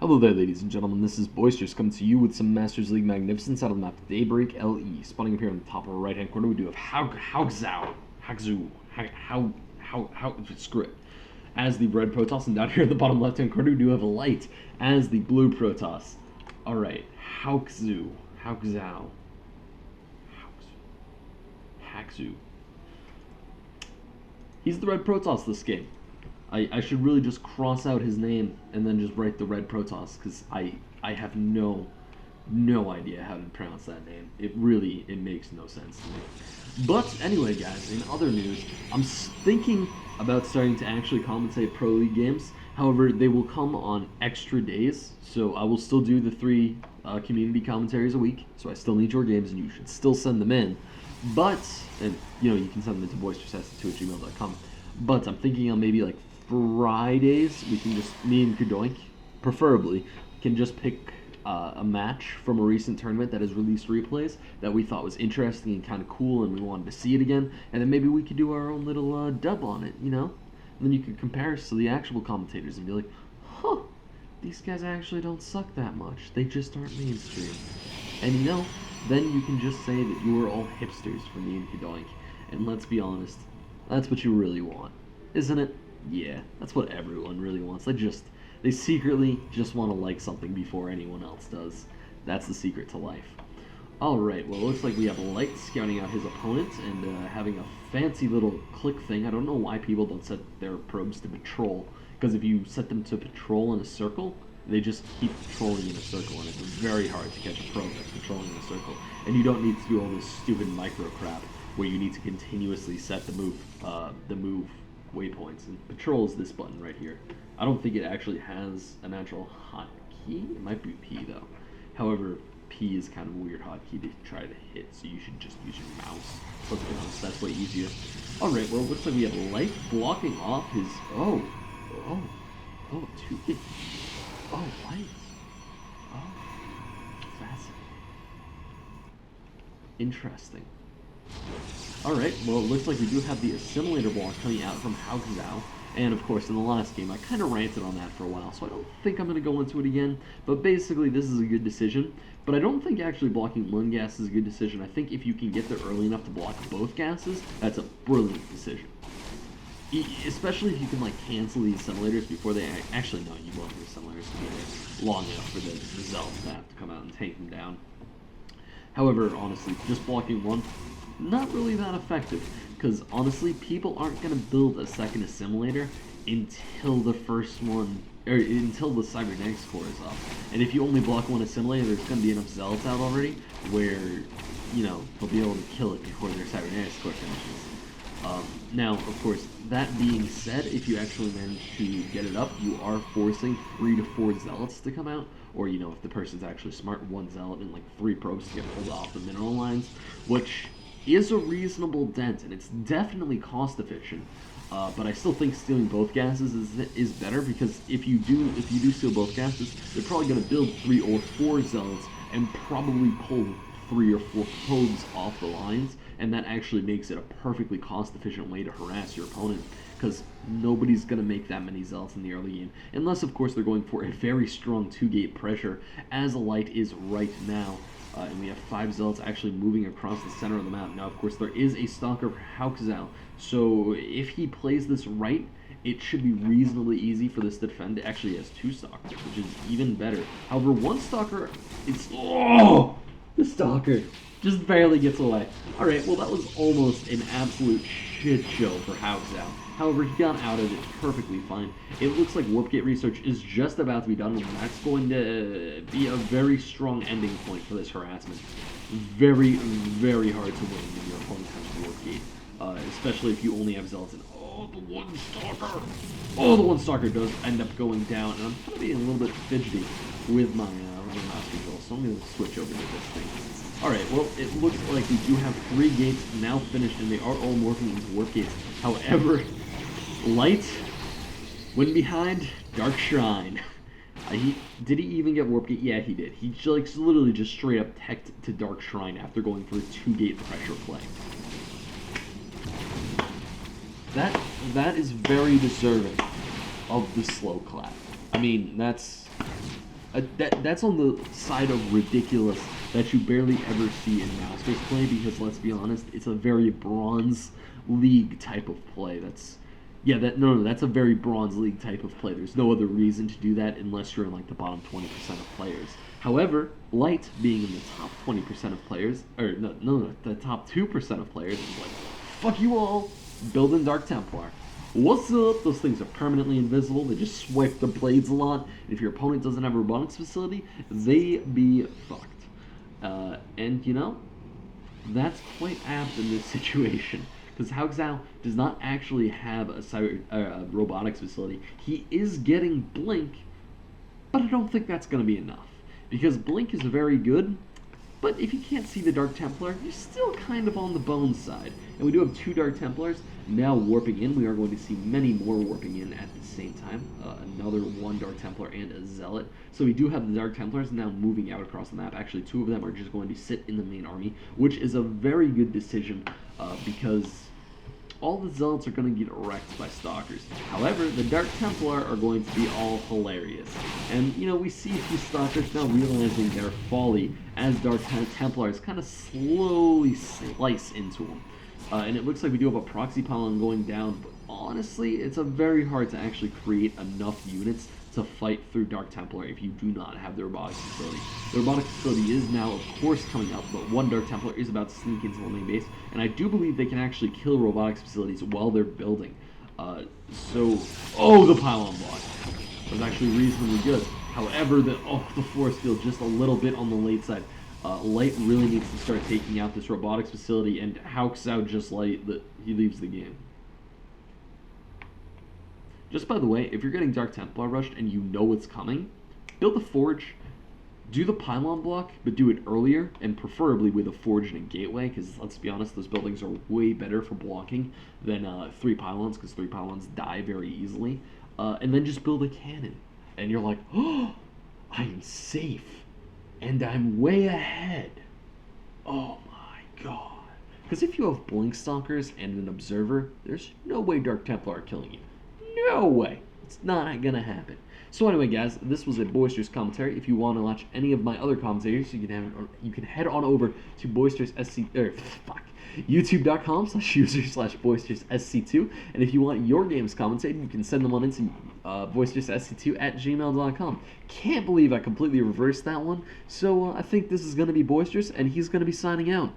Hello there, ladies and gentlemen. This is Boisterous coming to you with some Masters League Magnificence out of the map Daybreak LE. Spawning up here on the top right-hand corner, we do have Haoxu, screw it, as the red Protoss, and down here at the bottom left-hand corner, we do have a Light as the blue Protoss. Alright, Haoxu. He's the red Protoss this game. I should really just cross out his name and then just write the red Protoss, because I have no idea how to pronounce that name. It makes no sense to me. But anyway, guys, in other news, I'm thinking about starting to actually commentate Pro League games. However, they will come on extra days, so I will still do the 3 community commentaries a week. So I still need your games, and you should still send them in. But, and you can send them to boisterous@gmail.com. But I'm thinking on maybe like Fridays, we can just, me and Kadoink, preferably, can just pick a match from a recent tournament that has released replays that we thought was interesting and kind of cool and we wanted to see it again, and then maybe we could do our own little dub on it, And then you could compare us to the actual commentators and be like, huh, these guys actually don't suck that much. They just aren't mainstream. And then you can just say that you are all hipsters for me and Kadoink. And let's be honest, that's what you really want, isn't it? Yeah, that's what everyone really wants. They secretly just want to like something before anyone else does. That's the secret to life. Alright, well, it looks like we have Light scouting out his opponent and having a fancy little click thing. I don't know why people don't set their probes to patrol, because if you set them to patrol in a circle, they just keep patrolling in a circle, and it's very hard to catch a probe that's patrolling in a circle. And you don't need to do all this stupid micro crap where you need to continuously set the move waypoints, and patrol is this button right here. I don't think it actually has an actual hotkey. It might be P though. However, P is kind of a weird hotkey to try to hit, so you should just use your mouse. Let's be honest, that's way easier. Alright, well, it looks like we have Light blocking off his... Oh, 2 Light. Oh, fascinating. Interesting. Alright, well, it looks like we do have the assimilator block coming out from Haoxu, and of course in the last game I kind of ranted on that for a while, so I don't think I'm going to go into it again, but basically this is a good decision. But I don't think actually blocking one gas is a good decision. I think if you can get there early enough to block both gases, that's a brilliant decision. Especially if you can cancel these assimilators before they actually, no, you want the assimilators to be there long enough for the zealots to have to come out and take them down. However, honestly, just blocking one, not really that effective, because honestly, people aren't going to build a second assimilator until the first one, or until the cybernetics core is up. And if you only block one assimilator, there's going to be enough zealots out already where, they'll be able to kill it before their cybernetics core finishes. Now, of course, that being said, if you actually manage to get it up, you are forcing 3 to 4 zealots to come out, or, if the person's actually smart, 1 zealot and 3 probes to get pulled off the mineral lines, which is a reasonable dent, and it's definitely cost efficient. But I still think stealing both gases is better, because if you do steal both gases, they're probably going to build 3 or 4 zealots and probably pull 3 or 4 probes off the lines, and that actually makes it a perfectly cost-efficient way to harass your opponent, because nobody's going to make that many zealots in the early game, unless of course they're going for a very strong 2-gate pressure, as a Light is right now. And we have 5 zealots actually moving across the center of the map. Now, of course, there is a stalker for Haoxu, so if he plays this right, it should be reasonably easy for this to defend. It actually has 2 stalkers, which is even better. However, 1 stalker, the stalker just barely gets away. Alright, well, that was almost an absolute shit show for Haoxu. However, he got out of it perfectly fine. It looks like Warp Gate research is just about to be done, and that's going to be a very strong ending point for this harassment. Very, very hard to win when your opponent has Warp Gate, especially if you only have zealots. And the 1 stalker! The 1 stalker does end up going down, and I'm kind of being a little bit fidgety with my mouse control, so I'm going to switch over to this thing. Alright, well, it looks like we do have 3 gates now finished, and they are all morphing into Warp Gates. However, Light went behind Dark Shrine. Did he even get Warp Gate? Yeah, he did. He literally just straight up teched to Dark Shrine after going for a 2-gate pressure play. That is very deserving of the slow clap. I mean, that's That's on the side of ridiculous that you barely ever see in Masters play because let's be honest, it's a very Bronze League type of play. That's a very Bronze League type of play. There's no other reason to do that unless you're in like the bottom 20% of players. However, Light being in the top 20% of players, or no, the top 2% of players is like, fuck you all, building Dark Templar. What's up? Those things are permanently invisible. They just swipe the blades a lot. And if your opponent doesn't have a robotics facility, they be fucked. And you know, that's quite apt in this situation. Because Haoxu does not actually have a robotics facility. He is getting Blink, but I don't think that's going to be enough. Because Blink is very good, but if you can't see the Dark Templar, you're still kind of on the Bones side. And we do have 2 Dark Templars now warping in. We are going to see many more warping in at the same time. Another 1 Dark Templar and a Zealot. So we do have the Dark Templars now moving out across the map. Actually, 2 of them are just going to sit in the main army, which is a very good decision because all the Zealots are going to get wrecked by Stalkers. However, the Dark Templar are going to be all hilarious. And, you know, we see a few Stalkers now realizing their folly as Dark Templars kind of slowly slice into them. And it looks like we do have a proxy pylon going down, but honestly, it's very hard to actually create enough units to fight through Dark Templar if you do not have the robotics facility. The robotics facility is now, of course, coming up, but 1 Dark Templar is about to sneak into the main base, and I do believe they can actually kill robotics facilities while they're building. Oh, the pylon block was actually reasonably good. However, the force field just a little bit on the late side. Light really needs to start taking out this robotics facility, and Haoxu just he leaves the game. Just by the way, if you're getting Dark Templar rushed and you know it's coming, build a forge, do the pylon block, but do it earlier, and preferably with a forge and a gateway, because let's be honest, those buildings are way better for blocking than 3 pylons, because 3 pylons die very easily. And then just build a cannon, and you're like, oh, I am safe. And I'm way ahead. Oh my god. Because if you have Blink Stalkers and an Observer, there's no way Dark Templar are killing you. No way. It's not gonna happen. So anyway, guys, this was a Boisterous commentary. If you want to watch any of my other commentaries, you can head on over to youtube.com/user/boisteroussc2. And if you want your games commentated, you can send them on into boisteroussc2@gmail.com. Can't believe I completely reversed that one. So I think this is going to be Boisterous, and he's going to be signing out.